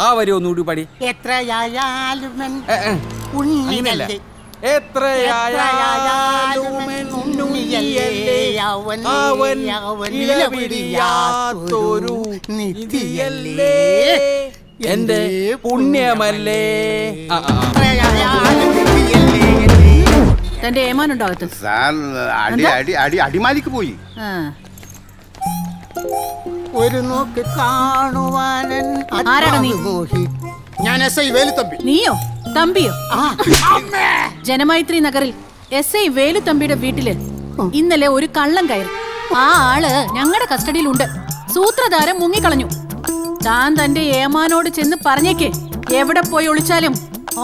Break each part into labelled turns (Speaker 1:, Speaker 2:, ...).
Speaker 1: ആ വരി ഒന്നുകൂടി പാടി.
Speaker 2: എത്രയായാലും
Speaker 1: എന്റെ പുണ്യമല്ലേ.
Speaker 3: തന്റെ ഏമാനുണ്ടോ അകത്ത്?
Speaker 4: അടിമാലിക്ക് പോയി.
Speaker 2: ഒരു നോക്ക് കാണുവാനൻ.
Speaker 3: ആരാണ് നീ?
Speaker 2: ഞാൻ SI വേലുത്തമ്പി.
Speaker 3: നീയോ? തമ്പിയോ? ജനമൈത്രി നഗറിൽ SI വേലുത്തമ്പിയുടെ വീട്ടില് ഇന്നലെ ഒരു കള്ളം കയറി. ആ ആള് ഞങ്ങളുടെ കസ്റ്റഡിയിലുണ്ട്. സൂത്രധാരൻ മുങ്ങിക്കളഞ്ഞു. താൻ തന്റെ ഏമാനോട് ചെന്ന് പറഞ്ഞേക്ക്, എവിടെ പോയി ഒളിച്ചാലും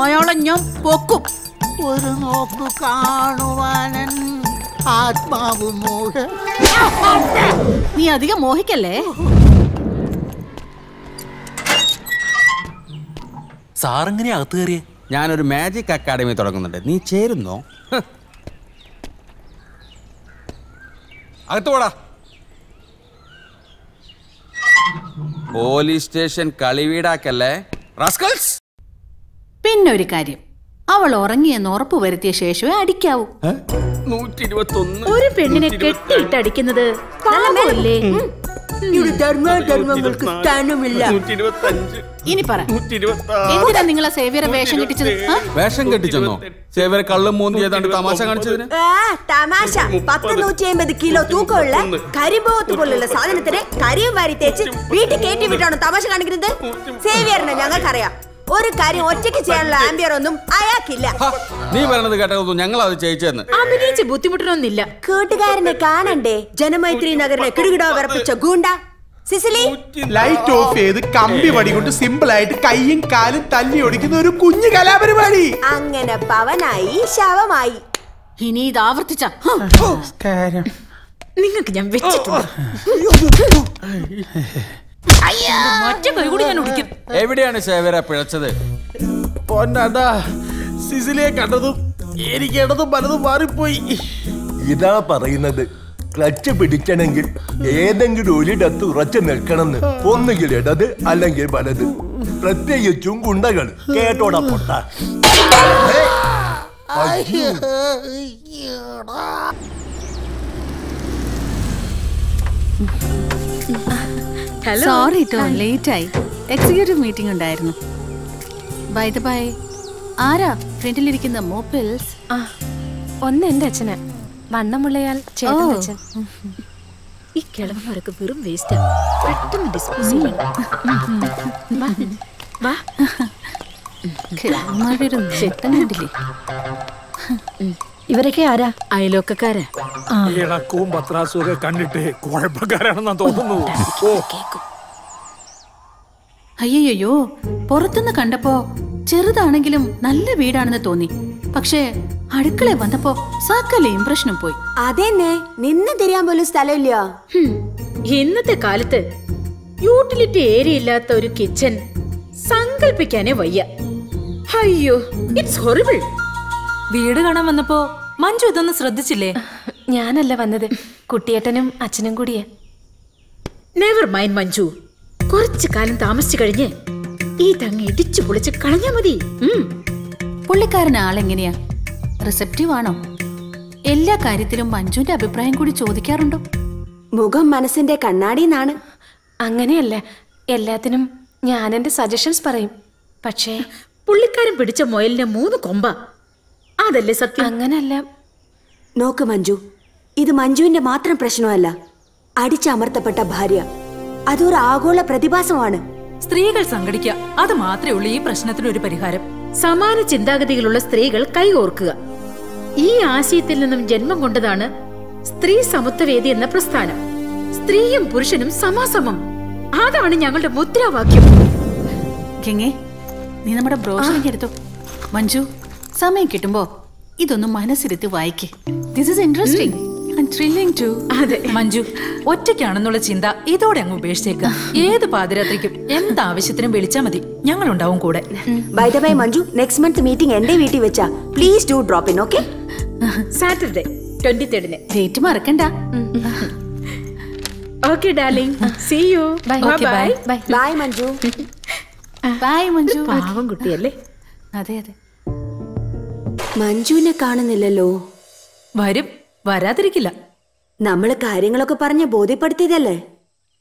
Speaker 3: അയാളെ ഞാൻ പൊക്കും.
Speaker 2: ഒരു നോക്ക് കാണുവാനൻ ആത്മാവ് മോഹ.
Speaker 3: നീ അധികം മോഹിക്കല്ലേ.
Speaker 5: സാറെങ്ങനെ അകത്ത് കയറിയേ?
Speaker 1: ഞാനൊരു മാജിക് അക്കാഡമി തുടങ്ങുന്നുണ്ട്, നീ ചേരുന്നോ? അകത്ത് പോടാ. പോലീസ് സ്റ്റേഷൻ കളിവീടാക്കല്ലേ റാസ്കൽസ്.
Speaker 3: പിന്നെ ഒരു കാര്യം, അവൾ ഉറങ്ങിയെന്ന് ഉറപ്പ് വരുത്തിയ ശേഷമേ അടിക്കാവൂ.
Speaker 1: 121.
Speaker 3: ഒരു പെണ്ണിനെ കെട്ടിയിട്ട് അടിക്കുന്നത് പാപമല്ലേ?
Speaker 6: ധർമ്മങ്ങൾക്ക് സ്ഥാനമില്ല.
Speaker 3: ഇനി പറ, എന്തിനാ നിങ്ങളെ സേവിയറെ വേഷം കെട്ടിച്ചത്?
Speaker 1: വേഷം കെട്ടിച്ചെന്നോ? സേവിയറെ കള്ളും മൂന്തി ഏതാണ്ട് തമാശ കാണിച്ചതിന്.
Speaker 6: തമാശ. 150 കിലോ തൂക്കമുള്ള കരിമ്പോത്ത് പോലുള്ള സാധനത്തിന് കരിയും വാരി തേച്ച് വീട്ടിൽ കയറ്റി വിട്ടാണോ തമാശ കാണിക്കുന്നത്? സേവിയറിനെ ഞങ്ങൾക്കറിയാം. ഒരു കാര്യം ഒറ്റയ്ക്ക് ചെയ്യാനുള്ള ആംബിയർ ഒന്നും അയാൾക്കില്ല.
Speaker 1: നീ പറയണത് കേട്ടതൊന്നും ഞങ്ങൾ അത് ചെയ്യിച്ചെന്ന്.
Speaker 3: അഭിനയിച്ച് ബുദ്ധിമുട്ടണമെന്നില്ല.
Speaker 6: കൂട്ടുകാരനെ കാണണ്ടേ? ജനമൈത്രി നഗറിനെ കിടുകിടോ വിറപ്പിച്ച ഗൂണ്ട സിസിലി.
Speaker 7: ലൈറ്റ് ഓഫ് ചെയ്ത് കമ്പി വടി കൊണ്ട് സിമ്പിൾ ആയിട്ട് കൈയും കാലും തല്ലി ഒടിക്കുന്ന ഒരു കുഞ്ഞു കലാപരിപാടി.
Speaker 6: അങ്ങനെ പവനായി ശവമായി.
Speaker 3: ഇനി ഇത് ആവർത്തിച്ച നിങ്ങൾക്ക് ഞാൻ വെച്ചിട്ടുണ്ട്.
Speaker 1: എവിടെയാണ് സേവ്യറെ പിഴച്ചത്?
Speaker 7: സിസിലിയെ കണ്ടതും എനിക്ക് ഇടതും പലതും മാറിപ്പോയി.
Speaker 8: ഇതാ പറയുന്നത്, ക്ലച്ച് പിടിക്കണമെങ്കിൽ ഏതെങ്കിലും ഒരിടത്ത് ഉറച്ചു നിൽക്കണമെന്ന്. ഒന്നുകിൽ ഇടത് അല്ലെങ്കിൽ വലത്. പ്രത്യേകിച്ചും ഗുണ്ടകൾ. കേട്ടോടാ പൊട്ട.
Speaker 3: സോറി ട്ടോ, ലേറ്റ് ആയി. എക്സിക്യൂട്ടീവ് മീറ്റിംഗ് ഉണ്ടായിരുന്നു. ബൈ ദ ബൈ, ആരാ ഫ്രണ്ടിലിരിക്കുന്ന മോപ്പിൾസ്?
Speaker 9: ഒന്ന് എന്റെ അച്ഛന്, വണ്ണമുള്ളയാൾ ചേട്ടന്റെ അച്ഛൻ.
Speaker 3: ഈ കിളവന്മാരൊക്കെ വെറും വേസ്റ്റാ. പെട്ടെന്ന് ഡിസ്പോസ് ചെയ്യണം. കിളവന്മാരുടെ ഒരു ചെട്ടൻ കണ്ടില്ലേ?
Speaker 9: ഇവരൊക്കെ ആരാ?
Speaker 3: അയലോക്കക്കാരാ.
Speaker 7: ഇളക്കവും പത്രാസും ഒക്കെ കണ്ടിട്ട് കുഴപ്പക്കാരാണെന്നാ തോന്നുന്നു.
Speaker 3: അയ്യോ, പുറത്തുനിന്ന് കണ്ടപ്പോ ചെറുതാണെങ്കിലും നല്ല വീടാണെന്ന് തോന്നി. പക്ഷേ അടുക്കള വന്നപ്പോ സകല ഇംപ്രഷനും പോയി.
Speaker 6: അതെന്നെ, നിന്ന് തിരിയാൻ പോലും സ്ഥലമില്ല.
Speaker 3: ഇന്നത്തെ കാലത്ത് യൂട്ടിലിറ്റി ഏരിയ ഇല്ലാത്ത ഒരു കിച്ചൺ സങ്കല്പിക്കാനേ വയ്യ. അയ്യോ, ഇറ്റ്സ് ഹൊറിബിൾ.
Speaker 9: വീട് കാണാൻ വന്നപ്പോ മഞ്ജു ഇതൊന്നും ശ്രദ്ധിച്ചില്ലേ? ഞാനല്ല വന്നത്, കുട്ടിയേട്ടനും അച്ഛനും കൂടിയാ.
Speaker 3: നെവർ മൈൻഡ് മഞ്ജു, കുറച്ചു കാലം താമസിച്ചു കഴിഞ്ഞ് ഈ തങ്ങ ഇടിച്ചു പൊളിച്ച് കളഞ്ഞാ മതി. പുള്ളിക്കാരൻ ആളെങ്ങനെയാ? റിസപ്റ്റീവ് ആണോ? എല്ലാ കാര്യത്തിലും മഞ്ജുവിന്റെ അഭിപ്രായം കൂടി ചോദിക്കാറുണ്ടോ?
Speaker 6: മുഖം മനസ്സിന്റെ കണ്ണാടിന്നാണ്.
Speaker 9: അങ്ങനെയല്ല, എല്ലാത്തിനും ഞാൻ എന്റെ സജഷൻസ് പറയും. പക്ഷേ
Speaker 3: പുള്ളിക്കാരൻ പിടിച്ച മുയലിന് 3 കൊമ്പ. അതല്ലേ സത്യം?
Speaker 9: അങ്ങനല്ല.
Speaker 6: നോക്ക് മഞ്ജു, ഇത് മഞ്ജുവിന്റെ മാത്രം പ്രശ്നമല്ല. അടിച്ചമർത്തപ്പെട്ട ഭാര്യ, അതൊരു ആഗോള പ്രതിഭാസമാണ്.
Speaker 9: സ്ത്രീകൾ സംഘടിക്കുക, അത് മാത്രമേ ഉള്ളൂ ഈ പ്രശ്നത്തിന് ഒരു പരിഹാരം.
Speaker 3: സമാന ചിന്താഗതികളുള്ള സ്ത്രീകൾ കൈകോർക്കുക. ഈ ആശയത്തിൽ നിന്നും ജന്മം കൊണ്ടതാണ് സ്ത്രീ സമത്വവേദി എന്ന പ്രസ്ഥാനം. സ്ത്രീയും പുരുഷനും സമാസമം, അതാണ് ഞങ്ങളുടെ മുദ്രാവാക്യം. നീ നമ്മുടെ ബ്രോഷറിലേക്ക് എടുത്തോ. മഞ്ജു, സമയം കിട്ടുമ്പോ ഇതൊന്നും മനസ്സിരുത്തി വായിക്കേ. This is interesting and thrilling too.
Speaker 9: അതെ മഞ്ജു, ഒറ്റയ്ക്കാണെന്നുള്ള ചിന്ത ഇതോടെ അങ്ങ് ഉപേക്ഷിച്ചേക്കാം. ഏത് പാതിരാത്രിക്കും എന്താവശ്യത്തിനും വിളിച്ചാൽ മതി, ഞങ്ങളുണ്ടാവും കൂടെ.
Speaker 6: By the way Manju, next month meeting എന്റെ വീട്ടിൽ വെച്ചാ. Please do drop in, okay?
Speaker 3: Saturday 23 date മറക്കണ്ട. Okay darling, see you.
Speaker 9: Bye.
Speaker 6: Bye Manju.
Speaker 3: Bye Manju.
Speaker 9: പാവം കുട്ടിയല്ലേ.
Speaker 3: അതെ അതെ.
Speaker 6: മഞ്ജുവിനെ കാണുന്നില്ലല്ലോ.
Speaker 9: വരും, വരാതിരിക്കില്ല.
Speaker 6: നമ്മള് കാര്യങ്ങളൊക്കെ പറഞ്ഞ് ബോധ്യപ്പെടുത്തിയതല്ലേ?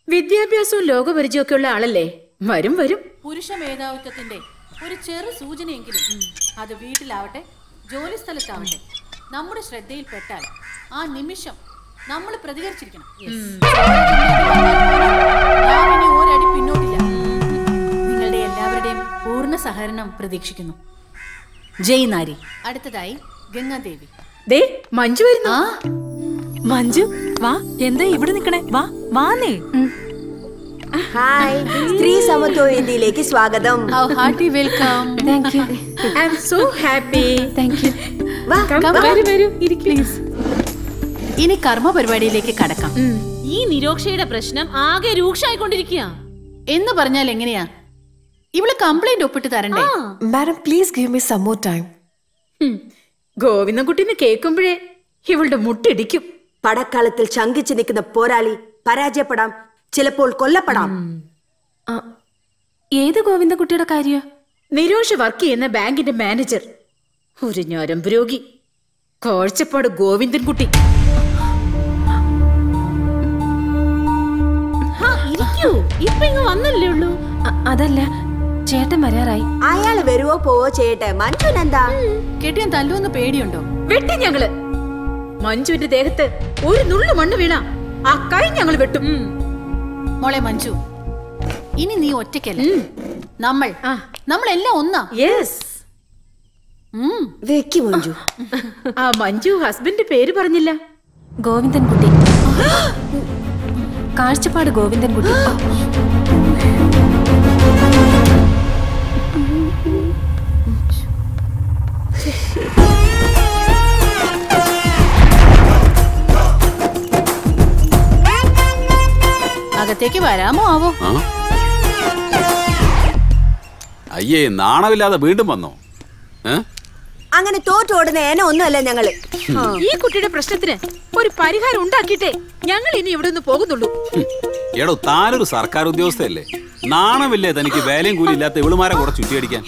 Speaker 9: വിദ്യാഭ്യാസവും ലോകപരിചയമൊക്കെ ഉള്ള ആളല്ലേ. വരും വരും.
Speaker 3: പുരുഷ മേധാവിത്വത്തിന്റെ ഒരു ചെറു സൂചനയെങ്കിലും അത് വീട്ടിലാവട്ടെ ജോലി സ്ഥലത്താവട്ടെ നമ്മുടെ ശ്രദ്ധയിൽപ്പെട്ടാൽ ആ നിമിഷം നമ്മൾ പ്രതികരിച്ചിരിക്കണം. നാം ഇനി ഒരടി പിന്നോട്ടില്ല. നിങ്ങളുടെ എല്ലാവരുടെയും പൂർണ്ണ സഹകരണം പ്രതീക്ഷിക്കുന്നു. ജയ് നാരി. അടുത്തതായി ഗംഗാദേവി.
Speaker 9: ദേ മഞ്ജു വരുന്നു. മഞ്ജു വാ. എന്താ ഇവിടെ നിക്കണേ? വാ വാന്നേ.
Speaker 6: ഹായ്, സ്ത്രീ സമത്വ വേദിയിലേക്ക് സ്വാഗതം.
Speaker 3: Hearty welcome.
Speaker 9: Thank you. I am so happy. Thank you.
Speaker 6: വാ,
Speaker 9: വരൂ പ്ലീസ്.
Speaker 3: ഇനി കർമ്മ പരിപാടിയിലേക്ക് കടക്കാം.
Speaker 4: ഈ നിരോക്ഷയുടെ പ്രശ്നം ആകെ രൂക്ഷമായിക്കൊണ്ടിരിക്കുക.
Speaker 3: എന്ന് പറഞ്ഞാൽ എങ്ങനെയാ? ഇവള് കംപ്ലൈന്റ് ഒപ്പിട്ട് തരണ്ടേ?
Speaker 10: Madam please give me some more time.
Speaker 9: ഗോവിന്ദൻകുട്ടിനെ കേൾക്കുമ്പോഴേ ഇവളുടെ മുട്ടിടിക്കും.
Speaker 6: പടക്കളത്തിൽ ശങ്കിച്ചു നിൽക്കുന്ന പോരാളി പരാജയപ്പെടാം, ചിലപ്പോൾ കൊല്ലപ്പെടാം.
Speaker 10: ഏത് ഗോവിന്ദൻകുട്ടിയുടെ കാര്യ?
Speaker 9: നിരോഷ വർക്ക് ചെയ്യുന്ന ബാങ്കിന്റെ മാനേജർ, ഒരു ഞരമ്പ് രോഗി, കാഴ്ചപ്പാട് ഗോവിന്ദൻകുട്ടി.
Speaker 4: ഇപ്പൊ ഇങ്ങ് വന്നല്ലേ ഉള്ളൂ.
Speaker 10: അതല്ല, ചേട്ടൻ വരാറായി.
Speaker 6: അയാള് വരുവോ പോവോ ചെയ്യട്ടെ. മഞ്ജുനെന്താ?
Speaker 3: കെട്ടിയാൻ തല്ലുവെന്ന് പേടിയുണ്ടോ?
Speaker 9: വെട്ടി ഞങ്ങള്. മഞ്ജുവിന്റെ ദേഹത്ത് ഒരു നുള്ളു മണ്ണ് വീണ ആ കൈ ഞങ്ങൾ വെട്ടും.
Speaker 3: മോളെ മഞ്ജു, ഇനി നീ ഒറ്റയ്ക്കല്ല. നമ്മളെല്ലാം ഒന്നാ.
Speaker 9: യെസ്.
Speaker 6: വെക്കി മഞ്ജു.
Speaker 9: ആ മഞ്ജു ഹസ്ബൻഡ് പേര് പറഞ്ഞില്ല.
Speaker 10: ഗോവിന്ദൻകുട്ടി. കാഴ്ചപ്പാട് ഗോവിന്ദൻകുട്ടി.
Speaker 3: അകത്തേക്ക് വരാമോ ആവോ?
Speaker 1: അയ്യേ, നാണമില്ലാതെ വീണ്ടും വന്നോ?
Speaker 6: അങ്ങനെ തോറ്റോടുന്ന ഏന ഒന്നുമല്ല ഞങ്ങള്.
Speaker 9: ഈ കുട്ടിയുടെ പ്രശ്നത്തിന് ഒരു പരിഹാരം ഉണ്ടാക്കിയിട്ടേ ഞങ്ങൾ ഇനി ഇവിടെ നിന്ന് പോകുന്നുള്ളൂ.
Speaker 1: എടോ, താനൊരു സർക്കാർ ഉദ്യോഗസ്ഥയല്ലേ? നാണമില്ലേ തനിക്ക് വേലയും കൂലി ഇല്ലാത്ത ഇവളുമാരെ കൂടെ ചുറ്റിയടിക്കാൻ?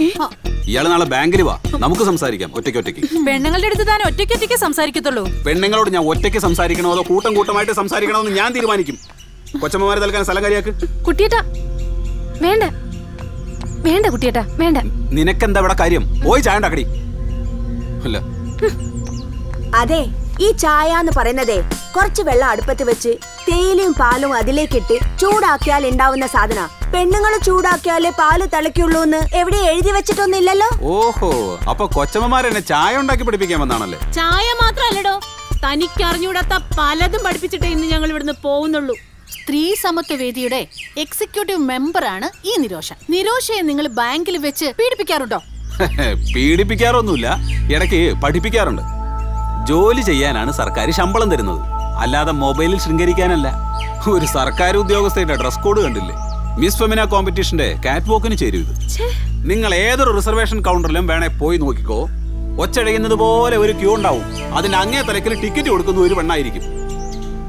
Speaker 1: ഇയാള് നാളെ ബാങ്കിൽ വാ, നമുക്ക് സംസാരിക്കാം ഒറ്റയ്ക്ക്.
Speaker 3: പെണ്ണുങ്ങളുടെ അടുത്ത് താൻ ഒറ്റയ്ക്ക് സംസാരിക്കത്തുള്ളൂ.
Speaker 1: പെണ്ണുങ്ങളോട് ഞാൻ ഒറ്റയ്ക്ക് സംസാരിക്കണോ അതോ കൂട്ടമായിട്ട് സംസാരിക്കണോ എന്ന് ഞാൻ തീരുമാനിക്കും. കൊച്ചമ്മമാരെ തൽക്കാൻ സ്ഥലം കാര്യാക്ക്.
Speaker 10: കുട്ടിയേട്ടാ വേണ്ട, വേണ്ട കുട്ടിയേട്ടാ വേണ്ട.
Speaker 1: നിനക്കെന്താ ഇവിടെ കാര്യം? പോയി ചായ ഉണ്ടാക്കടി. അല്ല,
Speaker 6: അതെ, ഈ ചായ എന്ന് പറയുന്നതേ കുറച്ച് വെള്ളം അടുപ്പത്ത് വെച്ച് തേയിലയും പാലും അതിലേക്കിട്ട് ചൂടാക്കിയാൽ ഉണ്ടാവുന്ന സാധന. പെണ്ണുങ്ങള് ചൂടാക്കിയാലേ പാല് തിളയ്ക്കുള്ളൂ എന്ന് എവിടെ എഴുതി വെച്ചിട്ടൊന്നുമില്ലല്ലോ.
Speaker 1: ഓഹോ, അപ്പൊ കൊച്ചമ്മമാരെന്നെ ചായ ഉണ്ടാക്കി പഠിപ്പിക്കാൻ വന്നാണല്ലേ?
Speaker 4: ചായ മാത്രല്ലടോ, തനിക്കറിഞ്ഞൂടാത്ത പലതും പഠിപ്പിച്ചിട്ടേ ഇന്ന് ഞങ്ങൾ ഇവിടുന്ന് പോകുന്നുള്ളൂ.
Speaker 3: സ്ത്രീ സമത്വ വേദിയുടെ എക്സിക്യൂട്ടീവ് മെമ്പറാണ് ഈ നിരോഷ. നിരോഷയെ നിങ്ങൾ ബാങ്കിൽ വെച്ച് പീഡിപ്പിക്കാറുണ്ടോ?
Speaker 1: പീഡിപ്പിക്കാറൊന്നുമില്ല, ഇടയ്ക്ക് പഠിപ്പിക്കാറുണ്ട്. ജോലി ചെയ്യാനാണ് സർക്കാർ ശമ്പളം തരുന്നത്, അല്ലാതെ മൊബൈലിൽ ശൃംഗരിക്കാനല്ല. ഒരു സർക്കാർ ഉദ്യോഗസ്ഥയുടെ ഡ്രസ് കോഡ് കണ്ടില്ലേ? മിസ് ഫെമിന കോമ്പറ്റീഷന്റെ കാറ്റ് വോക്കിന് ചേരും ഇത്. നിങ്ങൾ ഏതൊരു റിസർവേഷൻ കൗണ്ടറിലും വേണേ പോയി നോക്കിക്കോ. ഒച്ചഴയുന്നത് പോലെ ഒരു ക്യൂ ഉണ്ടാവും. അതിന്റെ അങ്ങേ തലക്കിൽ ടിക്കറ്റ് കൊടുക്കുന്ന ഒരു പെണ്ണായിരിക്കും.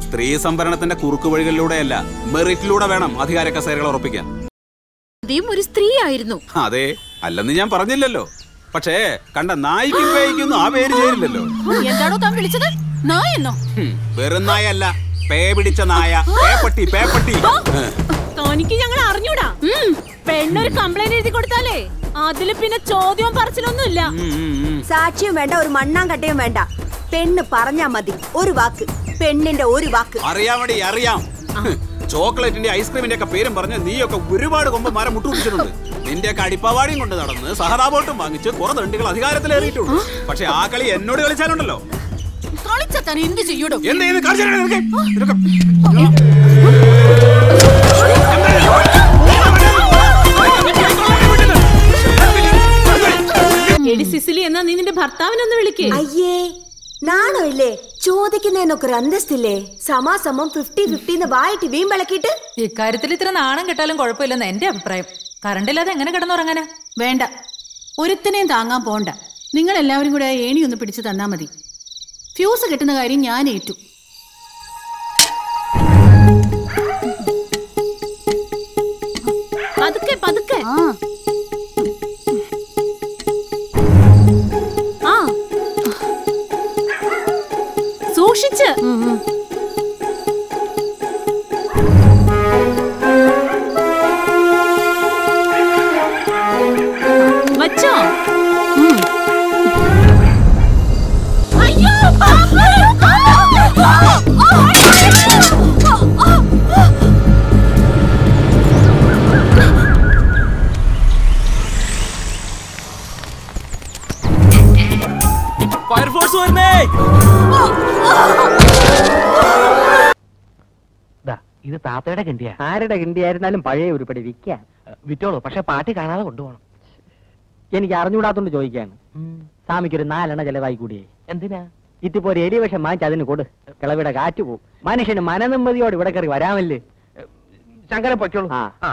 Speaker 1: സ്ത്രീ സംവരണത്തിന്റെ കുറുക്കു വഴികളിലൂടെയല്ല, മെറിറ്റിലൂടെ വേണം അധികാര കസേരകൾ ഉറപ്പിക്കാൻ.
Speaker 9: ഒരു സ്ത്രീ ആയിരുന്നു.
Speaker 1: അതെ, അല്ലെന്ന് ഞാൻ പറഞ്ഞില്ലല്ലോ. പക്ഷേ കണ്ട നായിക്കും പേയ്ക്കൊന്നും ആ പേര് ചേരില്ലല്ലോ.
Speaker 3: എന്താണോ താൻ വിളിച്ചത്? നായെന്നോ?
Speaker 1: വെറും നായല്ല, പേ പിടിച്ച നായ. പേപ്പട്ടി.
Speaker 4: തനിക്ക് ഞങ്ങൾ അറിഞ്ഞൂടാ. പെണ്ണൊരു കംപ്ലൈന്റ് എഴുതി കൊടുത്താലേ അതില് പിന്നെ ചോദ്യവും പറച്ചിലൊന്നുമില്ല.
Speaker 6: സാക്ഷിയും വേണ്ട, ഒരു മണ്ണാങ്കട്ടയും വേണ്ട. പെണ്ണ് പറഞ്ഞാ മതി, ഒരു വാക്ക്. പെണ്ണിന്റെ ഒരു വാക്ക്.
Speaker 1: അറിയാം. ചോക്ലേറ്റിന്റെ ഐസ്ക്രീമിന്റെ ഒക്കെ പേരും പറഞ്ഞ് നീയൊക്കെ ഒരുപാട് കൊമ്പന്മാരെ മുട്ടുപിടിച്ചിട്ടുണ്ട്. നിന്റെയൊക്കെ അടിപ്പാവാടിയും കൊണ്ട് നടന്ന് സഹതാപോട്ടും വാങ്ങിച്ച് കുറെ തണ്ടികൾ അധികാരത്തിലേറിയിട്ടുണ്ട്. പക്ഷെ ആ കളി എന്നോട് കളിച്ചാലുണ്ടല്ലോ.
Speaker 3: എന്ത് ചെയ്യൂടോ?
Speaker 4: എടി സിസിലി, എന്നാ നീ നിന്റെ ഭർത്താവിനൊന്ന് വിളിക്കേ.
Speaker 6: അയ്യേ, നാണോ ഇല്ലേ? ചോദിക്കുന്നതിനൊക്കെ ഒരു അന്തസ്തില്ലേ? സമാസമം 50-50 വായിട്ട് വീമ്പിളക്കിട്ട്.
Speaker 9: ഇക്കാര്യത്തിൽ ഇത്ര നാണം കെട്ടാലും കുഴപ്പമില്ലെന്ന് എന്റെ അഭിപ്രായം. കറണ്ടില്ലാതെ എങ്ങനെ കിടന്നുറങ്ങാനാ?
Speaker 3: വേണ്ട, ഒരുത്തനെയും താങ്ങാൻ പോണ്ട. നിങ്ങൾ എല്ലാവരും കൂടെ ഏണി ഒന്ന് പിടിച്ചു തന്നാ മതി. ഫ്യൂസ് കിട്ടുന്ന കാര്യം ഞാൻ ഏറ്റു.
Speaker 4: പതുക്കെ.
Speaker 3: കഴിച്ചോ?
Speaker 5: ഫയർഫോഴ്സ് വരുന്നേ.
Speaker 11: ഇത് താത്തയുടെ കിണ്ടിയാ. ആരുടെ കിണ്ടിയായിരുന്നാലും പഴയ ഒരു പടി വിൽക്കാം. വിറ്റോളൂ, പക്ഷെ പാട്ടി കാണാതെ കൊണ്ടുപോകണം. എനിക്ക് അറിഞ്ഞുകൂടാത്തോണ്ട് ചോദിക്കാണ്. സ്വാമിക്കൊരു 4 എണ്ണ ചെലവായി കൂടിയേ. എന്തിനാ? ഇതിപ്പോ ഒരു എലിവേഷം വാങ്ങിച്ച് അതിന് കൊടു. കിളവിടെ കാറ്റ് പോവും. മനുഷ്യന് മനനിമ്മതിയോട് ഇവിടെ കയറി വരാമല്ലേ. ശങ്കരൻ പൊയ്ക്കോളൂ. ആ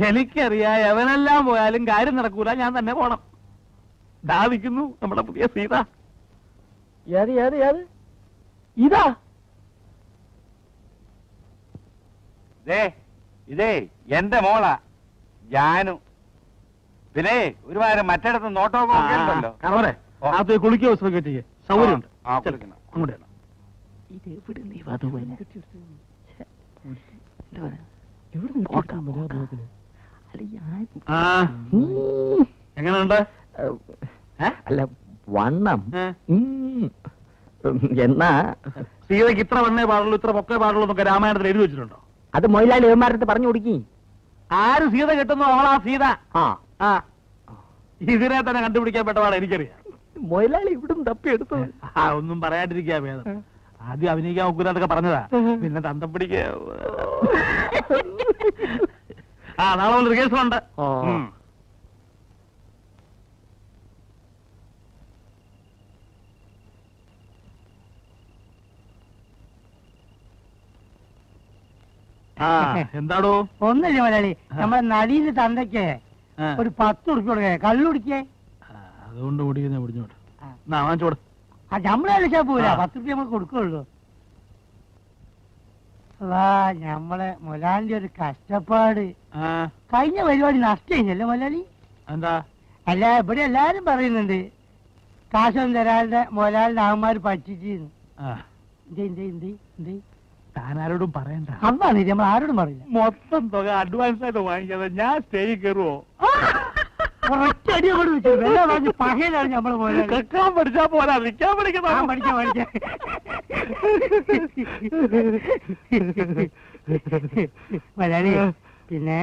Speaker 12: എനിക്കറിയാം, എവനെല്ലാം പോയാലും കാര്യം നടക്കൂല, ഞാൻ തന്നെ പോണം. ദാവിക്കുന്നു നമ്മുടെ പുതിയ സീത.
Speaker 11: ഇതാ
Speaker 12: ഇതേ എന്റെ മോളാ ജാനു. പിന്നെ ഒരുപാട് മറ്റിടത്ത് നോട്ടമൊക്കെ ഉണ്ടല്ലോ. അത് കുളിക്കോ ചെയ്യേ സൗകര്യമുണ്ട്. അങ്ങോട്ട് എങ്ങനെയുണ്ട്?
Speaker 11: അല്ല വണ്ണം എന്നാ
Speaker 12: സീതയ്ക്ക് ഇത്ര വണ്ണേ പാടുള്ളൂ, ഇത്ര പൊക്കേ പാടുള്ളൂ എന്നൊക്കെ രാമായണത്തിൽ എഴുതി വെച്ചിട്ടുണ്ടോ?
Speaker 11: അത് മൊയിലാളി ഏമാരത്ത് പറഞ്ഞു കൊടുക്കി.
Speaker 12: ആര് സീത കിട്ടുന്നു അവളാ സീത. ഇതിനെ തന്നെ കണ്ടുപിടിക്കാൻ പെട്ടപാടാ എനിക്കറിയാം.
Speaker 11: മൊയിലാളി ഇവിടും തപ്പിയെടുത്തു.
Speaker 12: ഒന്നും പറയാണ്ടിരിക്കാ ഭേദം. ആദ്യം അഭിനയിക്കാൻ ഒക്കൂലൊക്കെ പറഞ്ഞതാ, പിന്നെ തന്തം പിടിക്കുക. നാളെ ഒരു കേസുണ്ട്. എന്താടോ?
Speaker 13: ഒന്നില്ല മലയാളി, നമ്മളെ നടീന്റെ തന്തയ്ക്ക് ഒരു 10 ഉറുപ്പിക കൊടുക്കേ, കള്ളുടിക്കേ.
Speaker 12: അതുകൊണ്ട് പിടിച്ചോട്ടെ. വാങ്ങിച്ചോട്.
Speaker 13: നമ്മളെ കളിച്ചാ പോരാ, 10 ഉറുപ്പിക നമ്മൾ കൊടുക്കുള്ളൂ. നമ്മളെ മൊലാലിന്റെ ഒരു കഷ്ടപ്പാട്. കഴിഞ്ഞ പരിപാടി നഷ്ടല്ലേ മൊലാലി?
Speaker 12: എന്താ?
Speaker 13: അല്ല, ഇവിടെ എല്ലാരും പറയുന്നുണ്ട് കാശൊന്നും തരാളുടെ മൊലാലിന്റെ ആമാര് പറ്റിച്ചിരുന്നു.
Speaker 12: താനാരോടും പറയണ്ട.
Speaker 13: അതാണ് നമ്മൾ ആരോടും പറയില്ല.
Speaker 12: മൊത്തം തുക അഡ്വാൻസ് ആയിട്ട് വാങ്ങിക്കാതെ ഞാൻ സ്റ്റേജിൽ കയറുവോ?
Speaker 13: ഒറ്റടി കൊണ്ട് വെച്ചു പകയിലാണ് നമ്മള് പോലെ
Speaker 12: പഠിച്ചാ പോരാ, നിൽക്കാൻ പഠിക്കണം.
Speaker 13: മലയാളി പിന്നെ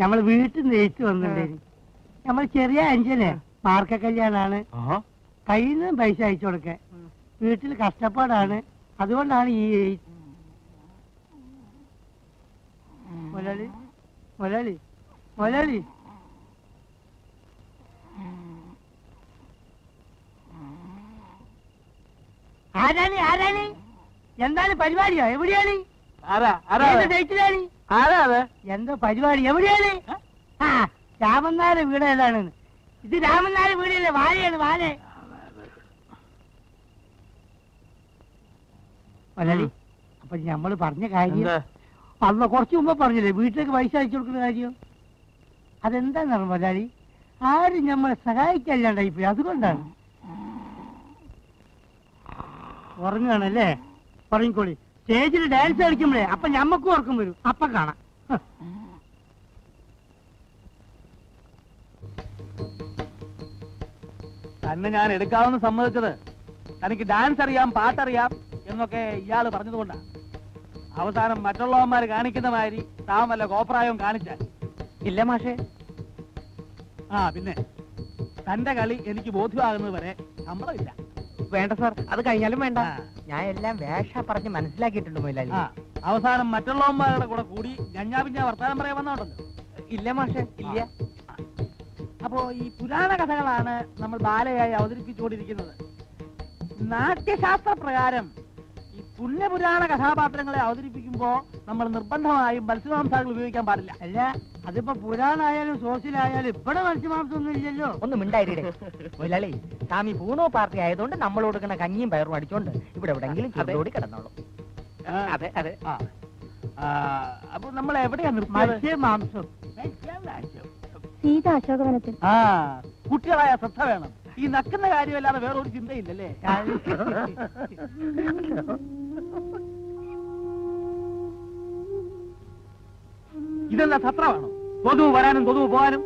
Speaker 13: നമ്മള് വീട്ടിൽ നിന്ന് എഴുത്ത് വന്നിട്ടുണ്ടായിരുന്നു. നമ്മൾ ചെറിയ അഞ്ചല് മാർക്ക കല്യാണാണ്, കയ്യിൽ നിന്ന് പൈസ അയച്ചു കൊടുക്കാൻ. വീട്ടിൽ കഷ്ടപ്പാടാണ്, അതുകൊണ്ടാണ് ഈ മലയാളി മലയാളി മലയാളി ആരാണി ആരാണി? എന്താണ് പരിപാടിയോ? എവിടെയാണ്? എന്തോ പരിപാടി? എവിടെയാണ്? ആ, രാമനാര വീട് ഏതാണ്? ഇത് രാമനാര വീടല്ലേ? വാഴയാണ്, വാഴ. മലയാളി, അപ്പൊ ഞമ്മള് പറഞ്ഞ കാര്യം അന്ന് കുറച്ചു മുമ്പ് പറഞ്ഞില്ലേ, വീട്ടിലേക്ക് പൈസ അയച്ചു കൊടുക്കുന്ന കാര്യം. അതെന്താണെന്ന് മലയാളി, ആരും നമ്മളെ സഹായിക്കല്ലാണ്ടായിപ്പോയി, അതുകൊണ്ടാണ്. ഉറങ്ങാണല്ലേ? ഉറങ്ങിക്കോളി. സ്റ്റേജിൽ ഡാൻസ് കളിക്കുമ്പോഴേ അപ്പൊ ഞമ്മക്കും ഉറക്കം വരും, അപ്പൊ കാണാം.
Speaker 12: തന്നെ ഞാൻ എടുക്കാമെന്ന് സമ്മതിച്ചത് തനിക്ക് ഡാൻസ് അറിയാം, പാട്ടറിയാം എന്നൊക്കെ ഇയാള് പറഞ്ഞതുകൊണ്ടാണ്. അവസാനം മറ്റുള്ളവന്മാര് കാണിക്കുന്ന മാതിരി താൻ വല്ല കോപ്രായവും കാണിച്ചാൽ
Speaker 11: ഇല്ല മാഷേ.
Speaker 12: പിന്നെ തന്റെ കളി എനിക്ക് ബോധ്യമാകുന്നത് വരെ ശമ്പളമില്ല.
Speaker 11: വേണ്ട സാർ, അത് കഴിഞ്ഞാലും വേണ്ട. ഞാൻ എല്ലാം വേഷ പറഞ്ഞ് മനസ്സിലാക്കിയിട്ടുണ്ട് മൊയിലാലി.
Speaker 12: അവസാനം മറ്റുള്ളവന്മാരുടെ കൂടെ കൂടി ഞഞ്ഞാപിഞ്ഞ വർത്താനം പറയാൻ വന്നോണ്ടല്ലോ.
Speaker 11: ഇല്ല മാഷേ, ഇല്ല.
Speaker 12: അപ്പോ ഈ പുരാണ കഥകളാണ് നമ്മൾ ബാലയായി അവതരിപ്പിച്ചുകൊണ്ടിരിക്കുന്നത്. നാട്യശാസ്ത്ര പ്രകാരം ഈ പുണ്യപുരാണ കഥാപാത്രങ്ങളെ അവതരിപ്പിക്കുമ്പോ നമ്മൾ നിർബന്ധമായും മത്സ്യമാംസാദികൾ ഉപയോഗിക്കാൻ പാടില്ല.
Speaker 13: അല്ല, അതിപ്പോ പുരാണായാലും സോഷ്യലായാലും ഇവിടെ മത്സ്യമാംസം ഒന്നും ഇല്ലല്ലോ.
Speaker 11: ഒന്ന് മിണ്ടായിരേ മൊയിലാളി. സ്വാമി പൂണോ പാർട്ടി ആയതുകൊണ്ട് നമ്മൾ കൊടുക്കുന്ന കഞ്ഞിയും പയറും അടിച്ചോണ്ട് ഇവിടെ എവിടെങ്കിലും ചൂടോടി കിടന്നോളൂ.
Speaker 12: അതെ അതെ. അപ്പൊ നമ്മൾ എവിടെയാ
Speaker 13: മത്സ്യമാംസം?
Speaker 10: സീത അശോകവനത്തിൽ.
Speaker 12: കുട്ടികളായ ശ്രദ്ധ വേണം. ഈ നക്കുന്ന കാര്യമല്ലാതെ വേറെ ഒരു ചിന്തയില്ലല്ലേ? ഇതെന്താ സത്രമാണോ? കൊതുവ് വരാനും കൊതുവ് പോകാനും.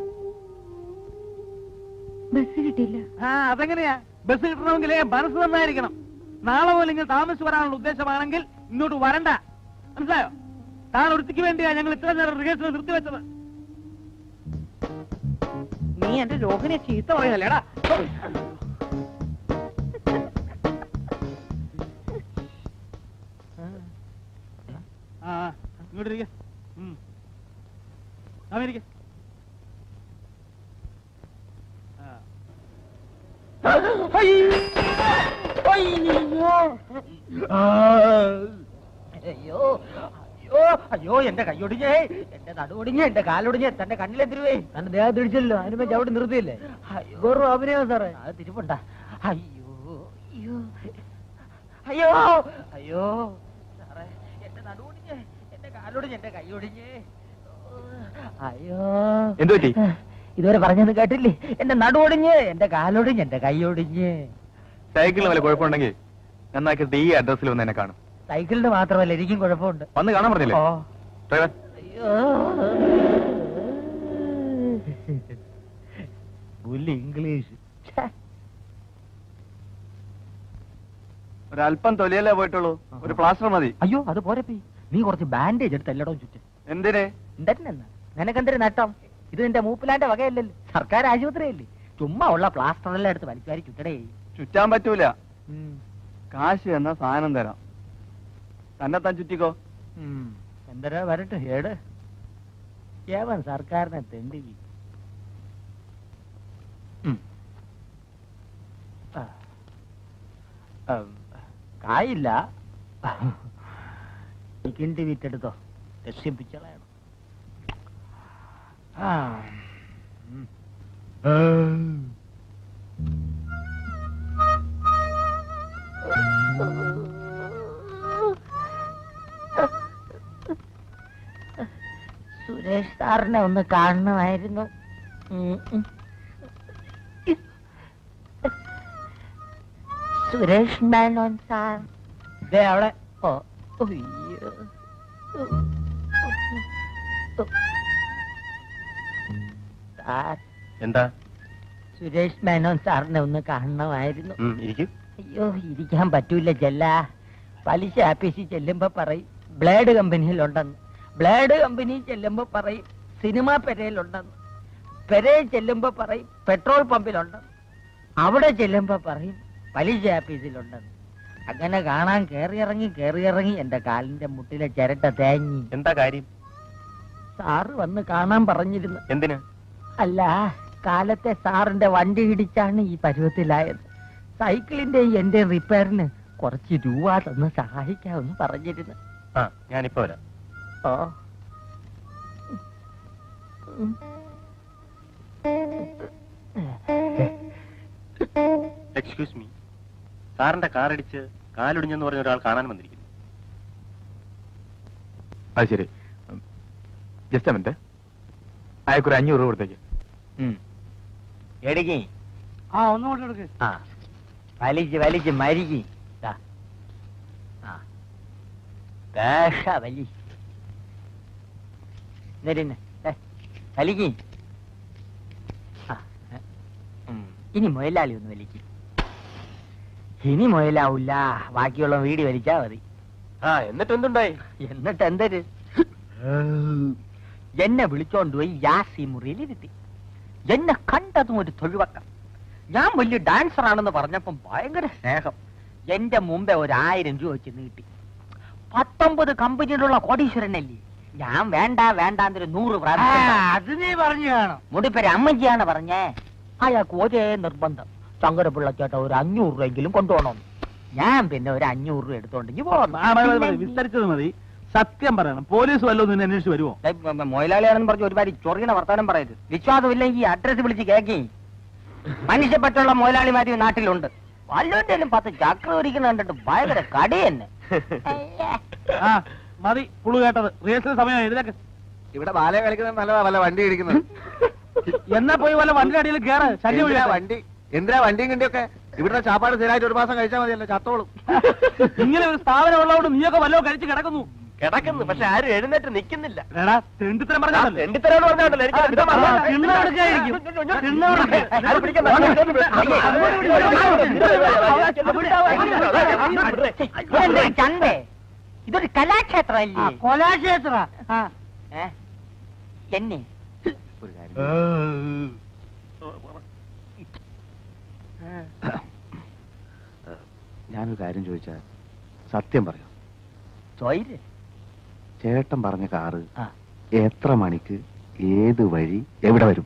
Speaker 10: ബസ് കിട്ടില്ല.
Speaker 12: ആ അതെങ്ങനെയാ? ബസ് കിട്ടണമെങ്കിലേ മനസ്സ് നന്നായിരിക്കണം. നാളെ പോലെ ഇങ്ങനെ താമസിച്ച് വരാനുള്ള ഉദ്ദേശമാണെങ്കിൽ ഇങ്ങോട്ട് വരണ്ട. മനസ്സിലായോ? താൻ ഒരുത്തിക്ക് വേണ്ടിയാ ഞങ്ങൾ ഇത്ര നേരം റിഹേഴ്സൽ നിർത്തിവെച്ചത്. നീ എന്റെ രോഹിനെ ചീത്ത പറയുന്നല്ലേടാ. ഇങ്ങോട്ട് ഇരിക്ക. അമേരിക്ക
Speaker 11: അയ്യോ അയ്യോ അയ്യോ എന്റെ കൈയൊടിഞ്ഞേ, എന്റെ നടുവൊടിഞ്ഞ്, എന്റെ കാലൊടിഞ്ഞ്, തന്റെ കണ്ണിലെത്തിരുവേ, തന്റെ ദേഹം തിരിച്ചല്ലോ, അതിനുമ്പോ ചവിട്ടി നിർത്തിയില്ലേ? അയ്യോ അഭിനയോ സാറേ, അത് തിരിപ്പുണ്ട. അയ്യോ അയ്യോ അയ്യോ അയ്യോ സാറേ, എന്റെ നടുവൊടിഞ്ഞ്, എന്റെ കാലൊടിഞ്ഞ്, എന്റെ കൈയൊടിഞ്ഞ്. അയ്യോ
Speaker 14: എന്തു പറ്റി?
Speaker 11: ഇതുവരെ പറഞ്ഞത് കേട്ടില്ലേ? എന്റെ നടുവൊടിഞ്ഞ്, എന്റെ കാലൊടിഞ്ഞ്, എന്റെ കൈയൊടിഞ്ഞ്.
Speaker 14: സൈക്കിളിന് വല്ല കുഴപ്പമുണ്ടെങ്കിൽ നന്നാക്കിയിട്ട് ഈ അഡ്രസ്സിൽ വന്ന് എന്നെ കാണും.
Speaker 11: സൈക്കിളിന് മാത്രമല്ല, എനിക്കും കുഴപ്പമുണ്ട്.
Speaker 14: വന്ന് കാണാൻ പറഞ്ഞില്ലേ? ഡ്രൈവർ
Speaker 11: ഇംഗ്ലീഷ്
Speaker 14: ഒരല്പം തൊലിയല്ലേ പോയിട്ടുള്ളൂ, ഒരു പ്ലാസ്റ്റർ മതി.
Speaker 11: അയ്യോ അത് പോരപ്പി, നീ കുറച്ച് ബാൻഡേജ് എടുത്ത് എല്ലായിടവും ചുറ്റും.
Speaker 14: എന്തിനെ?
Speaker 11: നിനക്കെന്തൊരു നട്ടം? ഇത് നിന്റെ മൂപ്പിലാന്റെ വകയല്ലല്ലോ, സർക്കാർ ആശുപത്രിയല്ലേ. ചുമ്മാ ഉള്ള പ്ലാസ്റ്ററെല്ലാം എടുത്ത് വലിച്ചുവാരി ചുറ്റടേ.
Speaker 14: ചുറ്റാൻ പറ്റൂല, കാശ് എന്ന സാധനം തരാം, തന്നെ താൻ ചുറ്റിക്കോ.
Speaker 11: എന്തരാ വരട്ടെ, ഏട് ഏവൻ സർക്കാരിനെ തെണ്ടി. കായില്ല, കിണ്ടി വിറ്റെടുത്തോ, രക്ഷിപ്പിച്ചളയണം. സുരേഷ് സാറിനെ ഒന്ന് കാണണമായിരുന്നു. സുരേഷ് മേനോൻ സാർ അവിടെ. ഓ അയ്യോ, സാർ
Speaker 14: എന്താ?
Speaker 11: സുരേഷ് മേനോൻ സാറിനെ ഒന്ന് കാണണമായിരുന്നു. അയ്യോ ഇരിക്കാൻ പറ്റൂല ചെല്ല. പലിശ ആഫീസിൽ ചെല്ലുമ്പോ പറയും ബ്ലേഡ് കമ്പനിയിലുണ്ടെന്ന്, ബ്ലേഡ് കമ്പനി ചെല്ലുമ്പോ പറയും സിനിമാ പെരയിലുണ്ടെന്ന്, പെരയിൽ ചെല്ലുമ്പോ പറയും പെട്രോൾ പമ്പിലുണ്ടെന്ന്, അവിടെ ചെല്ലുമ്പോ പറയും പലിശ ആഫീസിലുണ്ടെന്ന്. അങ്ങനെ കാണാൻ കേറിയിറങ്ങി എന്റെ കാലിന്റെ മുട്ടിലെ ചിരട്ട തേങ്ങി.
Speaker 14: എന്താ കാര്യം?
Speaker 11: സാറ് വന്ന് കാണാൻ പറഞ്ഞിരുന്നു.
Speaker 14: എന്തിന്?
Speaker 11: അല്ല, കാലത്തെ സാറിന്റെ വണ്ടി ഇടിച്ചാണ് ഈ പരുവത്തിലായത്. സൈക്കിളിന്റെ എന്റെ റിപ്പയറിന് കുറച്ച് രൂപ തന്ന് സഹായിക്കാമെന്ന് പറഞ്ഞിരുന്നു.
Speaker 14: ഞാനിപ്പോ വരാം.
Speaker 11: ഓ
Speaker 14: എക്സ്ക്യൂസ് മീ, സാറിന്റെ കാറടിച്ച് കാലൊടിഞ്ഞെന്ന് പറഞ്ഞ ഒരാൾ കാണാൻ വന്നിരിക്കുന്നു. അത് ശരി, ജസ്റ്റ് മിനിറ്റ്, അയാൾക്കൊരു 500 രൂപ കൊടുത്തേക്ക്.
Speaker 11: എടിക്ക്.
Speaker 12: ഒന്നുകൊണ്ട് എടുക്ക്.
Speaker 11: വലിച്ച് മരിക്ക്. വലിക്ക്. ഇനി മുയലാളി ഒന്ന് വലിക്ക്. ഇനി മുയലാവൂല, ബാക്കിയുള്ള വീടി വലിച്ചാ മതി.
Speaker 14: എന്നിട്ട് എന്തുണ്ടായി?
Speaker 11: എന്നിട്ട് എന്തര്, എന്നെ വിളിച്ചോണ്ട് പോയി യാസി മുറിയിലിരുത്തി. എന്നെ കണ്ടതും ഒരു തൊഴിവക്കം. ഞാൻ വലിയ ഡാൻസർ ആണെന്ന് പറഞ്ഞപ്പം ഭയങ്കര സ്നേഹം. എന്റെ മുമ്പേ 1000 രൂപ വെച്ച് നീട്ടി. 19 കമ്പനിയിലുള്ള കോടീശ്വരനല്ലേ ഞാൻ. വേണ്ടാന്നൊരു 100
Speaker 13: അത് നീ പറഞ്ഞു കാണും.
Speaker 11: മുടിപ്പേര് അമ്മജിയാണ് പറഞ്ഞേ. അയാൾക്ക് ഒരേ നിർബന്ധം, ശങ്കരപിള്ള ചേട്ടാ ഒരു 500 രൂപയെങ്കിലും കൊണ്ടുപോകണം. ഞാൻ പിന്നെ ഒരു 500 രൂപ എടുത്തോണ്ടെങ്കിൽ പോകും.
Speaker 12: വിസ്തരിച്ചത് മതി, സത്യം പറയണം. പോലീസ് വല്ലതും നിന്നെ അന്വേഷിച്ച് വരുമോ?
Speaker 11: മൊയലാളിയാണെന്ന് പറഞ്ഞ് ഒരുപാട് ചൊറിയണ വർത്താനം പറയരുത്. വിശ്വാസമില്ലെങ്കിൽ അഡ്രസ് വിളിച്ച് കേക്കി. മനുഷ്യപ്പറ്റുള്ള മൊയലാളിമാര് നാട്ടിലുണ്ട്. വല്ലവന്റെയും 10 ചക്ര ഒരിക്കുന്ന കണ്ടിട്ട് ഭയങ്കര കടി തന്നെ.
Speaker 12: മതി പുളു കേട്ടത്. റിഹേഴ്സൽ സമയം ഇതിലേക്ക്.
Speaker 14: ഇവിടെ ബാല കളിക്കുന്നത് നല്ലതാ, വല്ല വണ്ടി ഇടിക്കുന്നത്.
Speaker 12: എന്നാ പോയി വല്ല വണ്ടി അടിയിൽ കേറ്. ശല്യം
Speaker 14: വണ്ടി
Speaker 12: എന്തിനാ വണ്ടിയും കിണ്ടിയൊക്കെ ഇവിടുത്തെ ചാപ്പാട് സ്ഥിരമായിട്ട് 1 മാസം കഴിച്ചാൽ മതിയല്ലോ, ചത്തോളും. ഇങ്ങനെ ഒരു സ്ഥാപനം ഉള്ളതുകൊണ്ട് നീയൊക്കെ വല്ലതും കഴിച്ച് കിടക്കുന്നു.
Speaker 11: പക്ഷെ ആരും എഴുന്നേറ്റ് നിൽക്കുന്നില്ല.
Speaker 12: തെണ്ടിത്തരം പറഞ്ഞാലോ?
Speaker 11: ഇതൊരു കലാക്ഷേത്രമല്ലേ?
Speaker 13: കൊലാക്ഷേത്ര
Speaker 11: എന്നെ
Speaker 12: ഞാനൊരു കാര്യം ചോദിച്ചാൽ സത്യം പറയാം. ചേട്ടൻ പറഞ്ഞ കാറ് എത്ര മണിക്ക് ഏത് വഴി എവിടെ വരും?